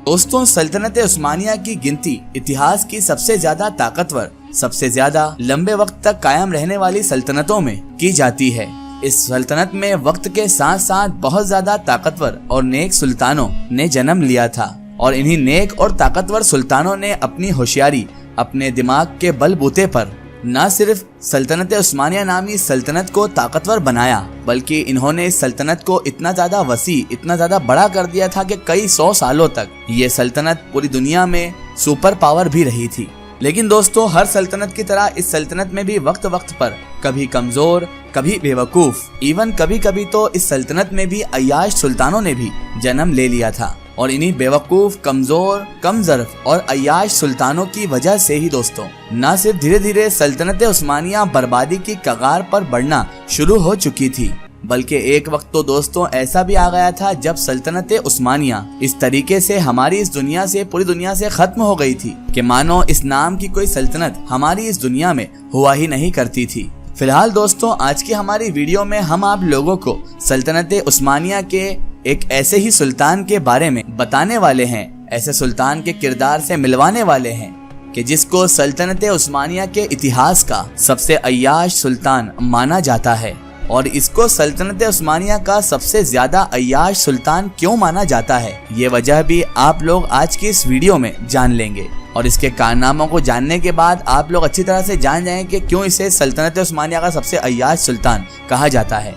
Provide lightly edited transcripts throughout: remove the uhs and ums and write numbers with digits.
दोस्तों, सल्तनत उस्मानिया की गिनती इतिहास की सबसे ज्यादा ताकतवर, सबसे ज्यादा लंबे वक्त तक कायम रहने वाली सल्तनतों में की जाती है। इस सल्तनत में वक्त के साथ साथ बहुत ज्यादा ताकतवर और नेक सुल्तानों ने जन्म लिया था और इन्हीं नेक और ताकतवर सुल्तानों ने अपनी होशियारी, अपने दिमाग के बलबूते पर न सिर्फ सल्तनत उस्मानिया नामी सल्तनत को ताकतवर बनाया, बल्कि इन्होंने इस सल्तनत को इतना ज्यादा वसी, इतना ज्यादा बड़ा कर दिया था कि कई 100 सालों तक ये सल्तनत पूरी दुनिया में सुपर पावर भी रही थी। लेकिन दोस्तों, हर सल्तनत की तरह इस सल्तनत में भी वक्त वक्त पर कभी कमजोर, कभी बेवकूफ, इवन कभी कभी तो इस सल्तनत में भी अय्याश सुल्तानों ने भी जन्म ले लिया था। और इन्हीं बेवकूफ, कमजोर, कमजर्फ और अय्याश सुल्तानों की वजह से ही दोस्तों न सिर्फ धीरे धीरे सल्तनत उस्मानिया बर्बादी की कगार पर बढ़ना शुरू हो चुकी थी, बल्कि एक वक्त तो दोस्तों ऐसा भी आ गया था जब सल्तनत उस्मानिया इस तरीके से हमारी इस दुनिया से, पूरी दुनिया से खत्म हो गई थी कि मानो इस नाम की कोई सल्तनत हमारी इस दुनिया में हुआ ही नहीं करती थी। फिलहाल दोस्तों, आज की हमारी वीडियो में हम आप लोगों को सल्तनत उस्मानिया के एक ऐसे ही सुल्तान के बारे में बताने वाले हैं, ऐसे सुल्तान के किरदार से मिलवाने वाले हैं कि जिसको सल्तनत उस्मानिया के इतिहास का सबसे अय्याश सुल्तान माना जाता है। और इसको सल्तनत उस्मानिया का सबसे ज्यादा अय्याश सुल्तान क्यों माना जाता है, ये वजह भी आप लोग आज की इस वीडियो में जान लेंगे। और इसके कारनामों को जानने के बाद आप लोग अच्छी तरह से जान जाएंगे कि क्यों इसे सल्तनत उस्मानिया का सबसे अय्याश सुल्तान कहा जाता है।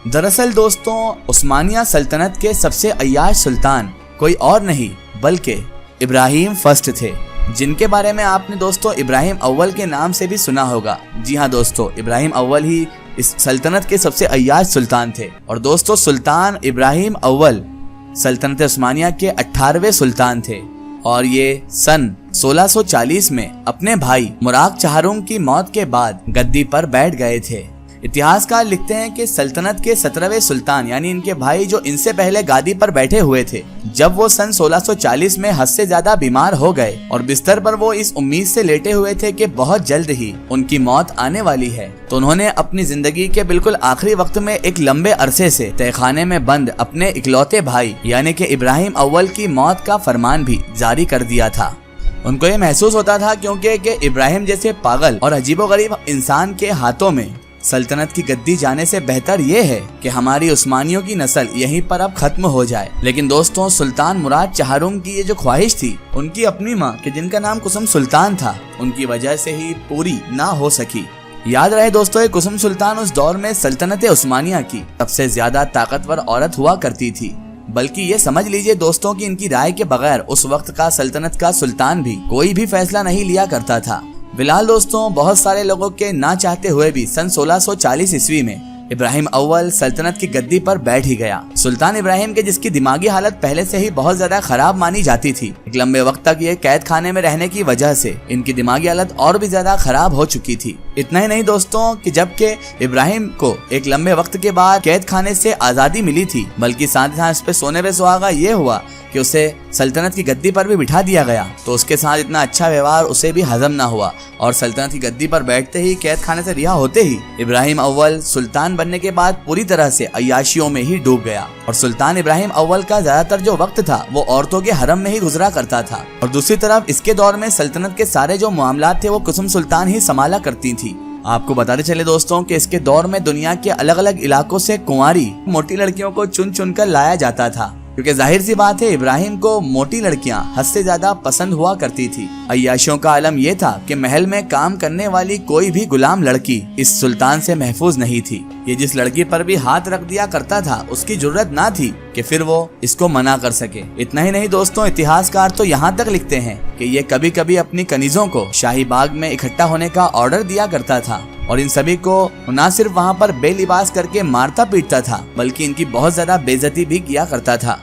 दरअसल दोस्तों, उस्मानिया सल्तनत के सबसे अय्याश सुल्तान कोई और नहीं बल्कि इब्राहिम फर्स्ट थे, जिनके बारे में आपने दोस्तों इब्राहिम अव्वल के नाम से भी सुना होगा। जी हाँ दोस्तों, इब्राहिम अव्वल ही इस सल्तनत के सबसे अय्याश सुल्तान थे। और दोस्तों, सुल्तान इब्राहिम अव्वल सल्तनत उस्मानिया के 18वें सुल्तान थे और ये सन 1640 में अपने भाई मुराद चहारुंग की मौत के बाद गद्दी पर बैठ गए थे। इतिहासकार लिखते हैं कि सल्तनत के 17वें सुल्तान यानी इनके भाई जो इनसे पहले गादी पर बैठे हुए थे, जब वो सन 1640 में हद से ज्यादा बीमार हो गए और बिस्तर पर वो इस उम्मीद से लेटे हुए थे कि बहुत जल्द ही उनकी मौत आने वाली है, तो उन्होंने अपनी जिंदगी के बिल्कुल आखिरी वक्त में एक लंबे अरसे से तहखाने में बंद अपने इकलौते भाई यानी कि इब्राहिम अव्वल की मौत का फरमान भी जारी कर दिया था। उनको ये महसूस होता था क्योंकि इब्राहिम जैसे पागल और अजीबोगरीब इंसान के हाथों में सल्तनत की गद्दी जाने से बेहतर ये है कि हमारी उस्मानियों की नस्ल यहीं पर अब खत्म हो जाए। लेकिन दोस्तों, सुल्तान मुराद चहारुंग की ये जो ख्वाहिश थी, उनकी अपनी माँ कि जिनका नाम कुसुम सुल्तान था, उनकी वजह से ही पूरी ना हो सकी। याद रहे दोस्तों, ये कुसुम सुल्तान उस दौर में सल्तनत उस्मानिया की सबसे ज्यादा ताकतवर औरत हुआ करती थी। बल्कि ये समझ लीजिए दोस्तों कि इनकी राय के बगैर उस वक्त का सल्तनत का सुल्तान भी कोई भी फैसला नहीं लिया करता था। फिलहाल दोस्तों, बहुत सारे लोगों के ना चाहते हुए भी सन 1640 ईस्वी में इब्राहिम अव्वल सल्तनत की गद्दी पर बैठ ही गया। सुल्तान इब्राहिम के जिसकी दिमागी हालत पहले से ही बहुत ज्यादा खराब मानी जाती थी, एक लंबे वक्त तक ये कैद खाने में रहने की वजह से इनकी दिमागी हालत और भी ज्यादा खराब हो चुकी थी। इतना ही नहीं दोस्तों कि जबकि इब्राहिम को एक लंबे वक्त के बाद कैद खाने से आजादी मिली थी, बल्कि साथ ही साथ इस पे सोने पे सुहागा ये हुआ कि उसे सल्तनत की गद्दी पर भी बिठा दिया गया, तो उसके साथ इतना अच्छा व्यवहार उसे भी हजम ना हुआ और सल्तनत की गद्दी पर बैठते ही, कैद खाने से रिहा होते ही इब्राहिम अव्वल सुल्तान बनने के बाद पूरी तरह से अय्याशियों में ही डूब गया। और सुल्तान इब्राहिम अव्वल का ज्यादातर जो वक्त था वो औरतों के हरम में ही गुजरा करता था। और दूसरी तरफ इसके दौर में सल्तनत के सारे जो मामलात थे वो कुसुम सुल्तान ही संभाला करती थी। आपको बताते चले दोस्तों कि इसके दौर में दुनिया के अलग अलग इलाकों से कुंवारी मोटी लड़कियों को चुन चुन कर लाया जाता था, क्योंकि जाहिर सी बात है इब्राहिम को मोटी लड़कियां हद से ज्यादा पसंद हुआ करती थी। अय्याशियों का आलम यह था कि महल में काम करने वाली कोई भी गुलाम लड़की इस सुल्तान से महफूज नहीं थी। ये जिस लड़की पर भी हाथ रख दिया करता था उसकी जरूरत ना थी कि फिर वो इसको मना कर सके। इतना ही नहीं दोस्तों, इतिहासकार तो यहाँ तक लिखते हैं कि ये कभी कभी अपनी कनीजों को शाही बाग में इकट्ठा होने का ऑर्डर दिया करता था और इन सभी को न सिर्फ वहाँ पर बेलिबास करके मारता पीटता था, बल्कि इनकी बहुत ज्यादा बेइज्जती भी किया करता था।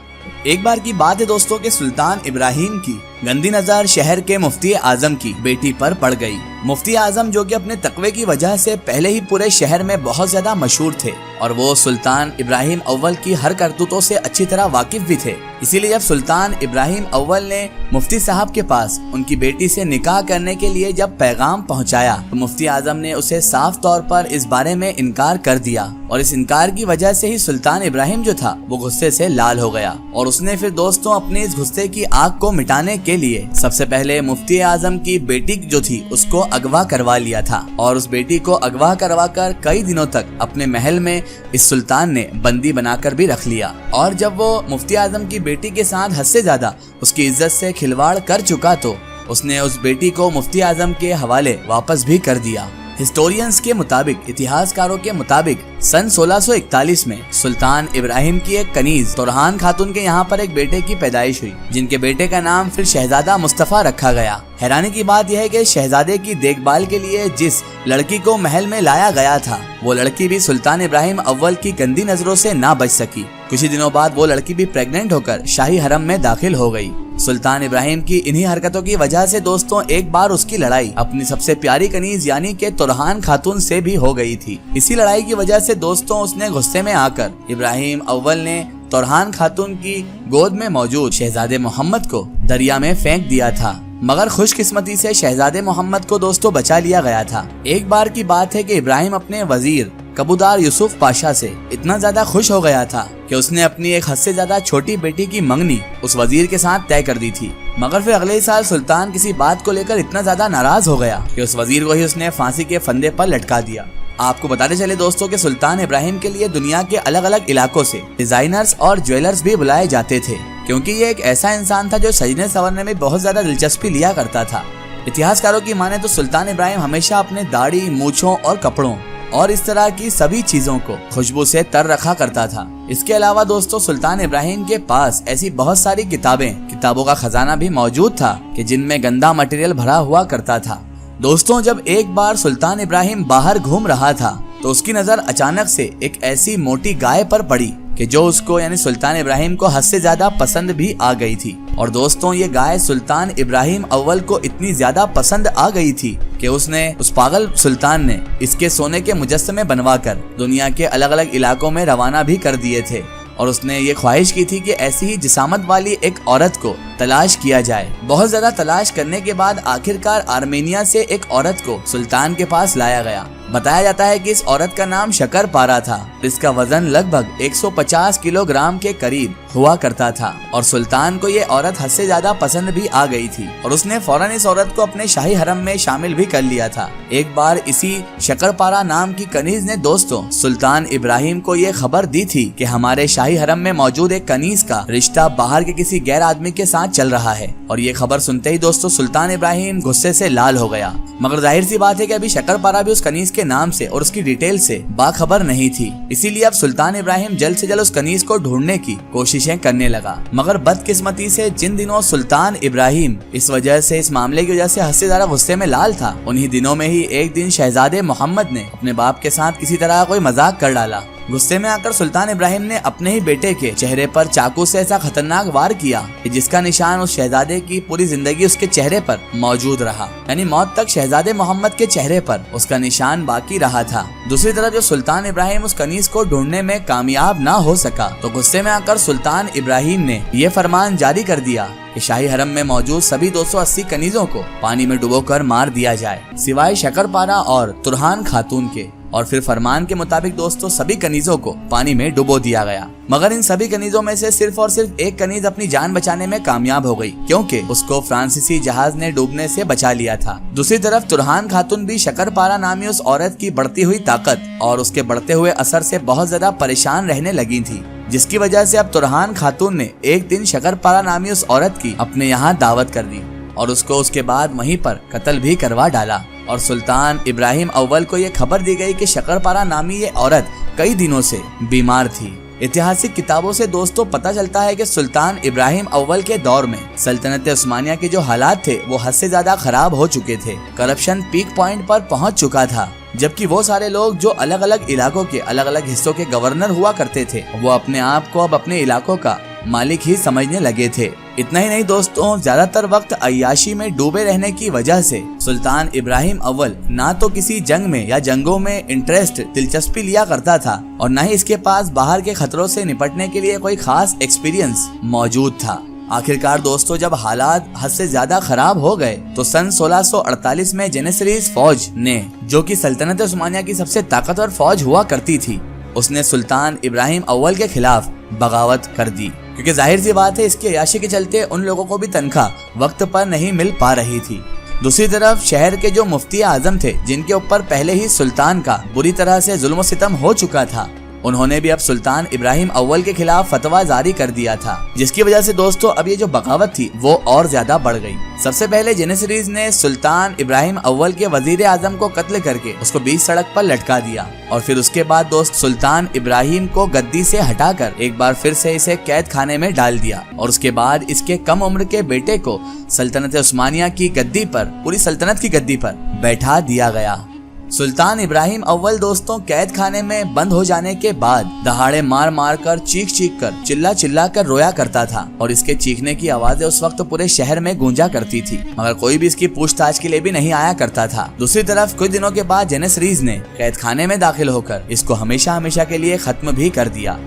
एक बार की बात है दोस्तों कि सुल्तान इब्राहिम की गंदी नजर शहर के मुफ्ती आजम की बेटी पर पड़ गई। मुफ्ती आजम जो कि अपने तकवे की वजह से पहले ही पूरे शहर में बहुत ज्यादा मशहूर थे और वो सुल्तान इब्राहिम अव्वल की हर करतूतों से अच्छी तरह वाकिफ भी थे। इसीलिए जब सुल्तान इब्राहिम अव्वल ने मुफ्ती साहब के पास उनकी बेटी से निकाह करने के लिए जब पैगाम पहुंचाया तो मुफ्ती आजम ने उसे साफ तौर पर इस बारे में इनकार कर दिया और इस इनकार की वजह से ही सुल्तान इब्राहिम जो था वो गुस्से से लाल हो गया और उसने फिर दोस्तों अपने इस गुस्से की आग को मिटाने के लिए सबसे पहले मुफ्ती आजम की बेटी जो थी उसको अगवा करवा लिया था और उस बेटी को अगवा करवा कर कई दिनों तक अपने महल में इस सुल्तान ने बंदी बनाकर भी रख लिया। और जब वो मुफ्ती आजम की बेटी के साथ हद से ज्यादा उसकी इज्जत से खिलवाड़ कर चुका तो उसने उस बेटी को मुफ्ती आजम के हवाले वापस भी कर दिया। हिस्टोरियंस के मुताबिक, इतिहासकारों के मुताबिक सन 1641 में सुल्तान इब्राहिम की एक कनीज तुरहान खातून के यहाँ पर एक बेटे की पैदाइश हुई, जिनके बेटे का नाम फिर शहजादा मुस्तफा रखा गया। हैरानी की बात यह है कि शहजादे की देखभाल के लिए जिस लड़की को महल में लाया गया था वो लड़की भी सुल्तान इब्राहिम अव्वल की गंदी नजरों से ना बच सकी। कुछ ही दिनों बाद वो लड़की भी प्रेग्नेंट होकर शाही हरम में दाखिल हो गई। सुल्तान इब्राहिम की इन्हीं हरकतों की वजह से दोस्तों एक बार उसकी लड़ाई अपनी सबसे प्यारी कनीज यानी के तुरहान खातून से भी हो गई थी। इसी लड़ाई की वजह से दोस्तों उसने गुस्से में आकर इब्राहिम अव्वल ने तुरहान खातून की गोद में मौजूद शहजादे मोहम्मद को दरिया में फेंक दिया था, मगर खुशकिस्मती से शहजादे मोहम्मद को दोस्तों बचा लिया गया था। एक बार की बात है कि इब्राहिम अपने वजीर कबूदार यूसुफ पाशा से इतना ज्यादा खुश हो गया था कि उसने अपनी एक हद से ज्यादा छोटी बेटी की मंगनी उस वजीर के साथ तय कर दी थी। मगर फिर अगले साल सुल्तान किसी बात को लेकर इतना ज्यादा नाराज हो गया कि उस वजीर को ही उसने फांसी के फंदे पर लटका दिया। आपको बताते चले दोस्तों कि सुल्तान इब्राहिम के लिए दुनिया के अलग अलग इलाकों से डिजाइनर्स और ज्वेलर्स भी बुलाए जाते थे, क्योंकि ये एक ऐसा इंसान था जो सजने संवरने में बहुत ज्यादा दिलचस्पी लिया करता था। इतिहासकारों की माने तो सुल्तान इब्राहिम हमेशा अपने दाढ़ी, मूछों और कपड़ों और इस तरह की सभी चीजों को खुशबू से तर रखा करता था। इसके अलावा दोस्तों सुल्तान इब्राहिम के पास ऐसी बहुत सारी किताबों का खजाना भी मौजूद था कि जिनमें गंदा मटेरियल भरा हुआ करता था। दोस्तों जब एक बार सुल्तान इब्राहिम बाहर घूम रहा था तो उसकी नजर अचानक से एक ऐसी मोटी गाय पर पड़ी कि जो उसको यानी सुल्तान इब्राहिम को हद से ज्यादा पसंद भी आ गई थी। और दोस्तों ये गाय सुल्तान इब्राहिम अव्वल को इतनी ज्यादा पसंद आ गई थी कि उसने उस पागल सुल्तान ने इसके सोने के मुजस्समे बनवाकर दुनिया के अलग अलग इलाकों में रवाना भी कर दिए थे। और उसने ये ख्वाहिश की थी कि ऐसी ही जिसामत वाली एक औरत को तलाश किया जाए। बहुत ज्यादा तलाश करने के बाद आखिरकार आर्मेनिया से एक औरत को सुल्तान के पास लाया गया। बताया जाता है कि इस औरत का नाम शकरपारा था। इसका वजन लगभग 150 किलोग्राम के करीब हुआ करता था और सुल्तान को ये औरत हद से ज्यादा पसंद भी आ गई थी और उसने फौरन इस औरत को अपने शाही हरम में शामिल भी कर लिया था। एक बार इसी शकरपारा नाम की कनीज ने दोस्तों सुल्तान इब्राहिम को ये खबर दी थी कि हमारे शाही हरम में मौजूद एक कनीज का रिश्ता बाहर के किसी गैर आदमी के साथ चल रहा है। और ये खबर सुनते ही दोस्तों सुल्तान इब्राहिम गुस्से से लाल हो गया। मगर जाहिर सी बात है कि अभी शकरपारा भी उस कनीज के नाम से और उसकी डिटेल से बाखबर नहीं थी। इसीलिए अब सुल्तान इब्राहिम जल्द से जल्द उस कनीज को ढूंढने की कोशिशें करने लगा। मगर बदकिस्मती से जिन दिनों सुल्तान इब्राहिम इस मामले की वजह से हद से ज्यादा गुस्से में लाल था, उन्हीं दिनों में ही एक दिन शहजादे मोहम्मद ने अपने बाप के साथ किसी तरह कोई मजाक कर डाला। गुस्से में आकर सुल्तान इब्राहिम ने अपने ही बेटे के चेहरे पर चाकू से ऐसा खतरनाक वार किया कि जिसका निशान उस शहजादे की पूरी जिंदगी उसके चेहरे पर मौजूद रहा, यानी मौत तक शहजादे मोहम्मद के चेहरे पर उसका निशान बाकी रहा था। दूसरी तरफ जो सुल्तान इब्राहिम उस कनीज को ढूंढने में कामयाब ना हो सका तो गुस्से में आकर सुल्तान इब्राहिम ने ये फरमान जारी कर दिया कि शाही हरम में मौजूद सभी 280 कनीजों को पानी में डुबोकर मार दिया जाए, सिवाय शकरपारा और तुरहान खातून के। और फिर फरमान के मुताबिक दोस्तों सभी कनीजों को पानी में डुबो दिया गया। मगर इन सभी कनीजों में से सिर्फ और सिर्फ एक कनीज अपनी जान बचाने में कामयाब हो गई, क्योंकि उसको फ्रांसीसी जहाज ने डूबने से बचा लिया था। दूसरी तरफ तुरहान खातून भी शकरपारा नामी उस औरत की बढ़ती हुई ताकत और उसके बढ़ते हुए असर से बहुत ज्यादा परेशान रहने लगी थी, जिसकी वजह से अब तुरहान खातून ने एक दिन शकरपारा नामी उस औरत की अपने यहाँ दावत कर दी और उसको उसके बाद वहीं पर कत्ल भी करवा डाला। और सुल्तान इब्राहिम अव्वल को ये खबर दी गई कि शकरपारा नामी ये औरत कई दिनों से बीमार थी। ऐतिहासिक किताबों से दोस्तों पता चलता है कि सुल्तान इब्राहिम अव्वल के दौर में सल्तनत उस्मानिया के जो हालात थे वो हद से ज्यादा खराब हो चुके थे। करप्शन पीक पॉइंट पर पहुंच चुका था, जबकि वो सारे लोग जो अलग अलग इलाकों के अलग अलग हिस्सों के गवर्नर हुआ करते थे वो अपने आप को अब अपने इलाकों का मालिक ही समझने लगे थे। इतना ही नहीं दोस्तों, ज्यादातर वक्त अय्याशी में डूबे रहने की वजह से सुल्तान इब्राहिम अव्वल ना तो किसी जंग में या जंगों में दिलचस्पी लिया करता था और न ही इसके पास बाहर के खतरों से निपटने के लिए कोई खास एक्सपीरियंस मौजूद था। आखिरकार दोस्तों, जब हालात हद से ज्यादा खराब हो गए तो सन 1648 में जेनिसरीज फौज ने, जो कि सल्तनत उस्मानिया की सबसे ताकतवर फौज हुआ करती थी, उसने सुल्तान इब्राहिम अव्वल के खिलाफ बगावत कर दी। क्योंकि जाहिर सी बात है, इसके अय्याशी के चलते उन लोगों को भी तनख्वाह वक्त पर नहीं मिल पा रही थी। दूसरी तरफ शहर के जो मुफ्ती आजम थे, जिनके ऊपर पहले ही सुल्तान का बुरी तरह से जुल्म सितम हो चुका था, उन्होंने भी अब सुल्तान इब्राहिम अव्वल के खिलाफ फतवा जारी कर दिया था, जिसकी वजह से दोस्तों अब ये जो बगावत थी वो और ज्यादा बढ़ गई। सबसे पहले जेनिसरीज ने सुल्तान इब्राहिम अव्वल के वजीर आजम को कत्ल करके उसको बीच सड़क पर लटका दिया और फिर उसके बाद दोस्त सुल्तान इब्राहिम को गद्दी से हटाकर एक बार फिर से इसे कैद खाने में डाल दिया और उसके बाद इसके कम उम्र के बेटे को सल्तनत उस्मानिया की गद्दी पर, पूरी सल्तनत की गद्दी पर बैठा दिया गया। सुल्तान इब्राहिम अव्वल दोस्तों कैद खाने में बंद हो जाने के बाद दहाड़े मार मार कर, चीख चीख कर, चिल्ला चिल्ला कर रोया करता था और इसके चीखने की आवाजें उस वक्त पूरे शहर में गूंजा करती थी, मगर कोई भी इसकी पूछताछ के लिए भी नहीं आया करता था। दूसरी तरफ कुछ दिनों के बाद जेनिसरीज ने कैद खाने में दाखिल होकर इसको हमेशा हमेशा के लिए खत्म भी कर दिया।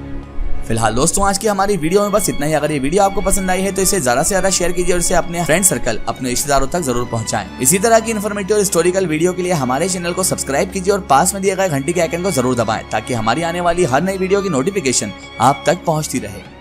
फिलहाल दोस्तों, आज की हमारी वीडियो में बस इतना ही। अगर ये वीडियो आपको पसंद आई है तो इसे ज्यादा से ज्यादा शेयर कीजिए और इसे अपने फ्रेंड सर्कल, अपने रिश्तेदारों तक जरूर पहुंचाएं। इसी तरह की इन्फॉर्मेटिव और हिस्टोरिकल वीडियो के लिए हमारे चैनल को सब्सक्राइब कीजिए और पास में दिए गए घंटी के आइकन को जरूर दबाएं ताकि हमारी आने वाली हर नई वीडियो की नोटिफिकेशन आप तक पहुंचती रहे।